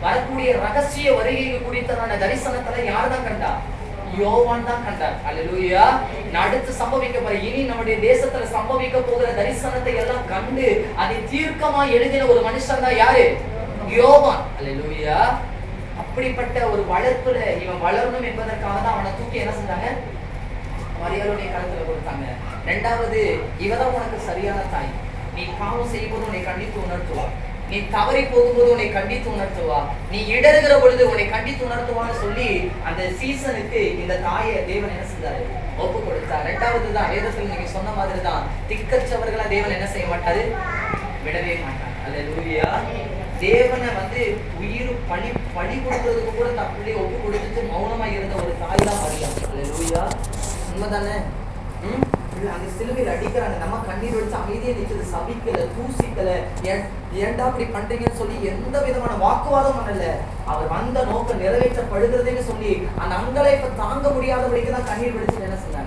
வரக்கூடிய ரகசிய வருகைக்கு குறித்ததான தரிசனத்துல யார் தான் கண்டா? யோவான் தான் கண்டார். அல்லேலூயா. அடுத்து சம்பவிக்க போற, இனி நம்முடைய தேசத்துல சம்பவிக்க போகிற தரிசனத்தை எல்லாம் கண்டு அதை தீர்க்கமா எழுதின ஒரு மனுஷன் தான் யாரு? யோவான். அல்லேலூயா. அப்படிப்பட்ட ஒரு வளர்ப்புல இவன் வளரணும் என்பதற்காக தான் அவனை தூக்கி என்ன செஞ்சாங்க? மரியாளுடைய கழுத்துல கொடுத்தாங்க. ரெண்டாவது, இவதான் உனக்கு சரியான தாய். நீ பாவம் செய்யும்போது உன்னை கண்டித்து உணர்த்துவா, நீ தவறி போகும்போது உன்னை கண்டித்து உணர்த்துவா, நீ இடறுகிற பொழுது உன்னை கண்டித்து உணர்த்துவான்னு சொல்லி அந்த சீசனுக்கு இந்த தாயை தேவன் என்ன செஞ்சாரு? ஒப்பு கொடுத்தார். ரெண்டாவது தான் வேதத்தில் நீங்க சொன்ன மாதிரி தான், திக்கற்றவர்களை தேவன் என்ன செய்ய மாட்டாரு? விடவே மாட்டார். அல்லேலூயா. தேவனை உயிர் பழி கொடுக்கறதுக்கு கூட தன் பிள்ளையை ஒப்பு கொடுத்துட்டு மௌனமா இருந்த ஒரு தாய் தான் மரியாள். அல்லேலூயா. உண்மைதானே? அந்த சிலுவையில் அடிக்கிறாங்க, நம்ம கண்ணீர் வச்சு அமைதியை நிற்கிறது, சபிக்கல, தூசிக்கல, ஏன்டா அப்படி பண்றீங்கன்னு சொல்லி எந்த விதமான வாக்குவாதம் பண்ணல. அவர் வந்த நோக்கம் நிறைவேற்றப்படுகிறதுன்னு சொல்லி அந்த அங்கலைப்பை தாங்க முடியாதபடிக்கு தான் கண்ணீர் வடிச்சு என்ன சொன்னாங்க?